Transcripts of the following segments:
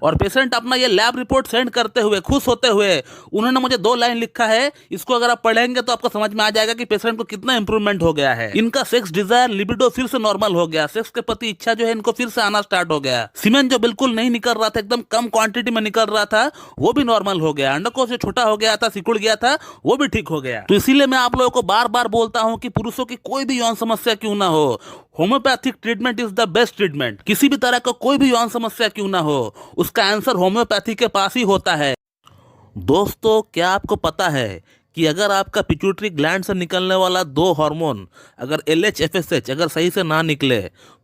और पेशेंट अपना ये लैब रिपोर्ट सेंड करते हुए खुश होते हुए उन्होंने मुझे 2 लाइन लिखा है। इसको अगर आप पढ़ेंगे तो आपको समझ में आ जाएगा कि पेशेंट को कितना इंप्रूवमेंट हो गया है। इनका सेक्स डिजायर लिबिडो फिर से नॉर्मल हो गया, सेक्स के प्रति इच्छा जो है इनको फिर से आना स्टार्ट हो गया। सीमेन जो बिल्कुल नहीं निकल रहा था, एकदम कम क्वांटिटी में निकल रहा था, वो भी नॉर्मल हो गया। अंडकोश जो छोटा हो गया था, सिकुड़ गया था, वो भी ठीक हो गया। तो इसीलिए मैं आप लोगों को बार बार बोलता हूं कि पुरुषों की कोई भी यौन समस्या क्यों ना हो, homeopathic treatment is the best treatment. किसी भी तरह का कोई भी यौन समस्या क्यों ना हो, उसका आंसर होम्योपैथी के पास ही होता है। दोस्तों, क्या आपको पता है कि अगर आपका पिट्यूटरी ग्लैंड से निकलने वाला 2 हार्मोन अगर LH FSH अगर सही से ना निकले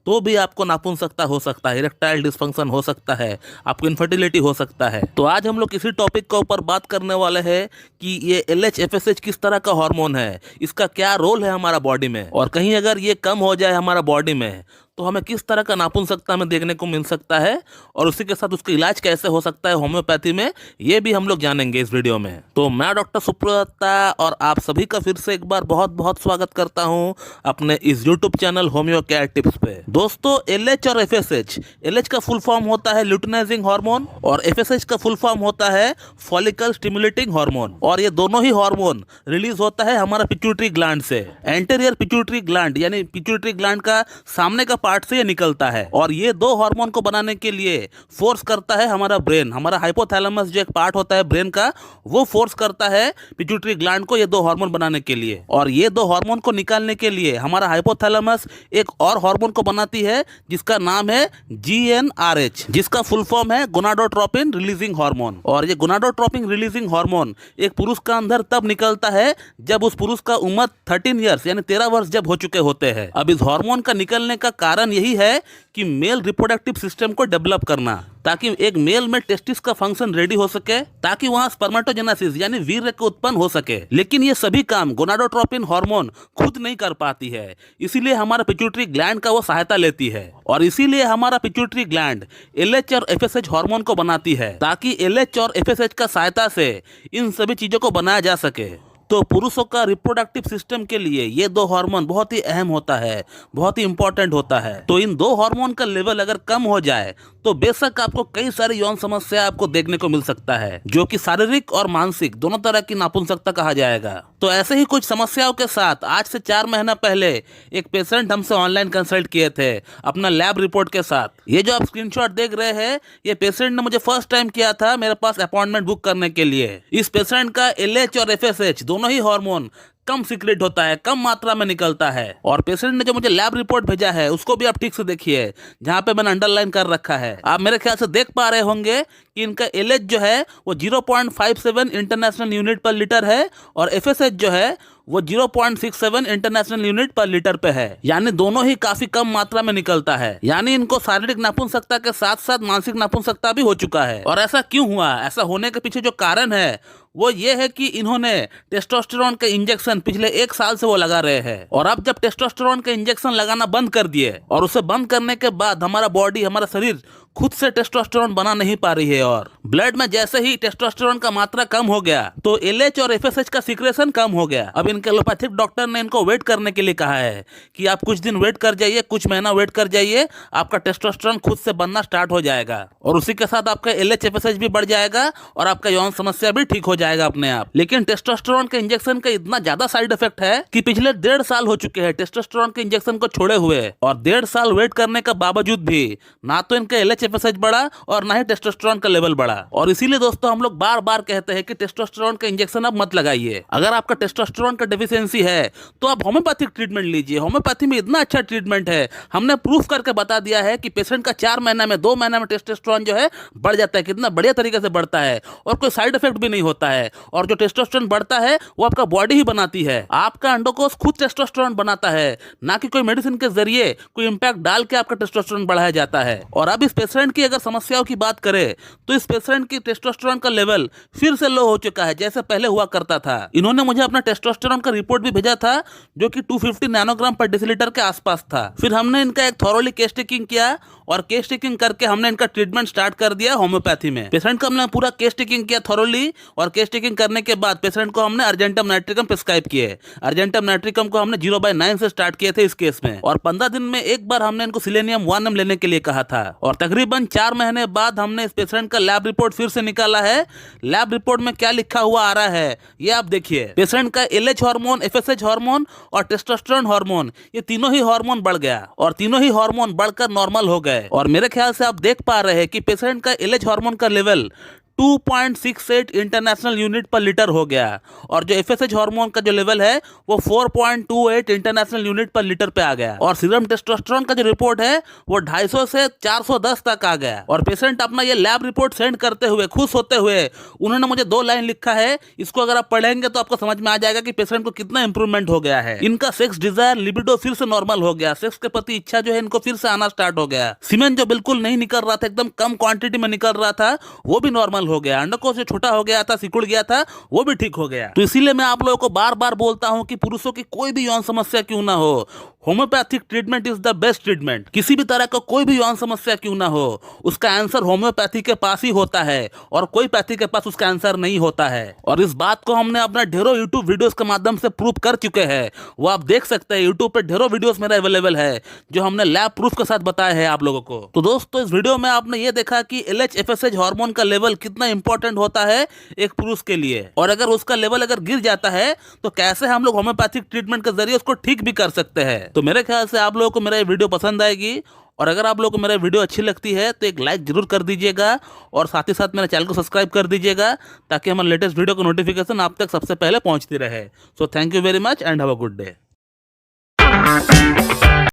तो भी आपको नापुंसकता हो सकता है, इरेक्टाइल डिस्फंक्शन हो सकता है, आपको इनफर्टिलिटी हो सकता है। तो आज हम लोग इसी टॉपिक के ऊपर बात करने वाले हैं कि ये LH FSH किस तरह का हार्मोन है, इसका क्या रोल है हमारा बॉडी में, और कहीं अगर ये कम हो जाए हमारा बॉडी में तो हमें किस तरह का नापुंसकता में देखने को मिल सकता है, और उसी के साथ उसका इलाज कैसे हो सकता है होम्योपैथी में, ये भी हम लोग जानेंगे इस वीडियो में। तो मैं डॉक्टर सुब्रता और आप सभी का फिर से एक बार बहुत बहुत स्वागत करता हूं अपने इस YouTube channel homeo care tips पे। दोस्तों, LH और FSH, LH का फुल फॉर्म होता है ल्यूटिनाइजिंग हार्मोन और FSH का फुल फॉर्म होता है फॉलिकल स्टिमुलेटिंग हार्मोन, और ये दोनों ही हार्मोन रिलीज होता है हमारा पिट्यूटरी ग्लैंड से। एंटीरियर पिट्यूटरी ग्लैंड यानी पिट्यूटरी ग्लैंड का सामने का पार्ट से ये निकलता है, और ये 2 हार्मोन को बनाने के लिए फोर्स करता है हमारा ब्रेन। हमारा हाइपोथैलेमस जो एक पार्ट होता है ब्रेन का, वो फोर्स करता है पिट्यूटरी ग्लैंड को ये 2 हार्मोन बनाने के लिए। और ये 2 हार्मोन को निकालने के लिए हमारा हाइपोथैलेमस एक और हार्मोन को बनाती है जिसका नाम है GnRH, जिसका फुल फॉर्म है गोनाडोट्रोपिन रिलीजिंग हार्मोन। और ये गोनाडोट्रोपिन रिलीजिंग हार्मोन एक पुरुष का अंदर तब निकलता है जब उस पुरुष का उम्र 13 ईयर्स यानी 13 वर्ष जब हो चुके होते हैं। अब इस हार्मोन का निकलने का कारण यही है कि मेल रिप्रोडक्टिव सिस्टम को डेवलप करना, ताकि एक मेल में टेस्टिस का फंक्शन रेडी हो सके, ताकि वहां स्पर्मेटोजेनेसिस यानी वीर्य को उत्पन्न हो सके। लेकिन ये सभी काम गोनाडोट्रोपिन हार्मोन खुद नहीं कर पाती है, इसीलिए हमारा पिट्यूटरी ग्लैंड का वो सहायता लेती है। और इसीलिए हमारा पिट्यूटरी ग्लैंड LH और FSH हार्मोन को बनाती है, ताकि LH और FSH का सहायता से इन सभी चीजों को बनाया जा सके। तो पुरुषों का रिप्रोडक्टिव सिस्टम के लिए ये 2 हार्मोन बहुत ही अहम होता है, बहुत ही इंपॉर्टेंट होता है। तो इन 2 हार्मोन का लेवल अगर कम हो जाए तो बेशक आपको कई सारी यौन समस्या आपको देखने को मिल सकता है, जो कि शारीरिक और मानसिक दोनों तरह की नापुंसकता कहा जाएगा। तो ऐसे ही कुछ समस्याओं के साथ आज से 4 महीना पहले एक पेशेंट हमसे ऑनलाइन कंसल्ट किए थे अपना लैब रिपोर्ट के साथ। ये जो आप स्क्रीनशॉट देख रहे हैं, ये पेशेंट ने मुझे फर्स्ट टाइम किया था मेरे पास अपॉइंटमेंट बुक करने के लिए। इस पेशेंट का LH और FSH दोनों ही हार्मोन कम सीक्रेट होता है, कम मात्रा में निकलता है। और पेशेंट ने जो मुझे लैब रिपोर्ट भेजा है उसको भी आप ठीक से देखिए, जहां पे मैंने अंडरलाइन कर रखा है। आप मेरे ख्याल से देख पा रहे होंगे कि इनका LH जो है वो 0.57 इंटरनेशनल यूनिट पर लीटर है, और FSH जो है वो 0.67 इंटरनेशनल यूनिट पर लीटर पे है, यानी दोनों ही काफी कम मात्रा में निकलता है। यानी इनको शारीरिक नापुंसकता के साथ साथ मानसिक नापुंसकता भी हो चुका है। और ऐसा क्यों हुआ? ऐसा होने के पीछे जो कारण है वो ये है कि इन्होंने टेस्टोस्टेरोन के इंजेक्शन पिछले 1 साल से वो लगा रहे हैं, और अब जब टेस्टोस्टेरोन के इंजेक्शन लगाना बंद कर दिए और उसे बंद करने के बाद हमारा बॉडी, हमारा शरीर खुद से टेस्टोस्टेरोन बना नहीं पा रही है, और ब्लड में जैसे ही टेस्टोस्टेरोन का मात्रा कम हो गया तो LH और FSH का सीक्रेशन कम हो गया। अब इनके एलोपैथिक डॉक्टर ने इनको वेट करने के लिए कहा है कि आप कुछ दिन वेट कर जाइए, कुछ महीना वेट कर जाइए, आपका टेस्टोस्टेरोन खुद से बनना स्टार्ट हो जाएगा, और उसी के साथ आपका LH FSH भी बढ़ जाएगा और आपका यौन समस्या भी ठीक हो जाएगा अपने आप। लेकिन टेस्टोस्टेरोन के इंजेक्शन का इतना ज्यादा साइड इफेक्ट है कि पिछले 1.5 साल हो चुके हैं टेस्टोस्टेरोन के इंजेक्शन को छोड़े हुए, और 1.5 साल वेट करने के बावजूद भी ना तो इनका LH FSH बढ़ा और ना ही टेस्टोस्टेरोन का लेवल बढ़ा। और इसीलिए दोस्तों हम लोग बार बार कहते हैं कि टेस्टोस्टेरोन का इंजेक्शन आप मत लगाइए। अगर आपका टेस्टोस्टेरोन का डेफिशिएंसी है तो आप होम्योपैथिक ट्रीटमेंट लीजिए। होम्योपैथी में इतना अच्छा ट्रीटमेंट है, हमने प्रूफ करके बता दिया है कि पेशेंट का 4 महीना में 2 महीना में टेस्टोस्टेरोन जो है बढ़ जाता है, कितना बढ़िया तरीके से बढ़ता है, और कोई साइड इफेक्ट भी नहीं होता है। और जो टेस्टोस्टेरोन बढ़ता है वो आपका बॉडी ही बनाती है, आपका अंडकोश खुद टेस्टोस्टेरोन बनाता है, ना कि कोई मेडिसिन के जरिए कोई इंपैक्ट डाल के आपका टेस्टोस्टेरोन बढ़ाया जाता है। और अब इस पेशेंट की अगर समस्याओं की बात करें तो इस पेशेंट की टेस्टोस्टेरोन का लेवल फिर से लो हो चुका है, जैसे पहले हुआ करता था। इन्होंने मुझे अपना टेस्टोस्टेरोन का रिपोर्ट भी भेजा था जो कि 250 नैनोग्राम पर डेसीलीटर के आसपास था। फिर हमने इनका एक थॉरोली केस टेकिंग किया, और केस टेकिंग करके हमने इनका ट्रीटमेंट स्टार्ट कर दिया होम्योपैथी में। पेशेंट का हमने पूरा केस टेकिंग किया थॉरोली, और केस टेकिंग करने के बाद पेशेंट को हमने अर्जेंटम नाइट्रिकम प्रिस्क्राइब किए। अर्जेंटम नाइट्रिकम को हमने 0/9 से स्टार्ट किए थे इस केस में, और 15 दिन में एक बार हमने इनको सिलेनियम 1M लेने के लिए कहा था। और तकरीबन 4 महीने बाद हमने इस पेशेंट का लैब रिपोर्ट फिर से निकाला है। लैब रिपोर्ट में क्या लिखा हुआ आ रहा है ये आप देखिए। पेशेंट का LH हार्मोन, FSH हार्मोन और टेस्टोस्टेरोन हार्मोन, ये तीनों ही हार्मोन बढ़ गया और तीनों ही हार्मोन बढ़कर नॉर्मल हो गए। और मेरे ख्याल से आप देख पा रहे हैं कि पेशेंट का LH हार्मोन का लेवल 2.68 इंटरनेशनल यूनिट पर लीटर हो गया, और जो FSH हार्मोन का जो लेवल है वो 4.28 इंटरनेशनल यूनिट पर लीटर पे आ गया। और सीरम टेस्टोस्टेरोन का जो रिपोर्ट है वो 250 से 410 तक आ गया। और पेशेंट अपना ये लैब रिपोर्ट सेंड करते हुए खुश होते हुए उन्होंने मुझे 2 लाइन लिखा है। इसको अगर आप पढ़ेंगे तो आपको समझ में आ जाएगा कि पेशेंट को कितना इंप्रूवमेंट हो गया है। इनका सेक्स डिजायर, लिबिडो फिर से नॉर्मल हो गया। सेक्स के प्रति इच्छा जो है इनको फिर से आना स्टार्ट हो गया। सीमेन जो बिल्कुल नहीं निकल रहा था, एकदम कम क्वांटिटी में निकल रहा था, वो भी नॉर्मल हो गया। अंडकोश जो छोटा हो गया था, सिकुड़ गया था, वो भी ठीक हो गया। तो इसीलिए मैं आप लोगों को बार बार बोलता हूं कि पुरुषों की कोई भी यौन समस्या क्यों ना हो, homeopathic treatment is the best treatment. किसी भी तरह का कोई भी यौन समस्या क्यों ना हो, उसका आंसर होम्योपैथी के पास ही होता है और कोई पैथी के पास उसका आंसर नहीं होता है। और इस बात को हमने अपना ढेरों यूट्यूब वीडियोस के माध्यम से प्रूव कर चुके हैं। वो आप देख सकते हैं, यूट्यूब पे ढेरों वीडियोस मेरा अवेलेबल है जो हमने लैब प्रूफ के साथ बताया है आप लोगों को। तो दोस्तों इस वीडियो में आपने ये देखा कि LH FSH हार्मोन का लेवल कितना इंपॉर्टेंट होता है एक पुरुष के लिए, और अगर उसका लेवल अगर गिर जाता है तो कैसे हम लोग होम्योपैथिक ट्रीटमेंट के जरिए उसको ठीक भी कर सकते हैं। तो मेरे ख्याल से आप लोगों को मेरा ये वीडियो पसंद आएगी, और अगर आप लोगों को मेरा वीडियो अच्छी लगती है तो एक लाइक जरूर कर दीजिएगा, और साथ ही साथ मेरे चैनल को सब्सक्राइब कर दीजिएगा ताकि हमारे लेटेस्ट वीडियो का नोटिफिकेशन आप तक सबसे पहले पहुंचती रहे। So thank you very much and have a good day.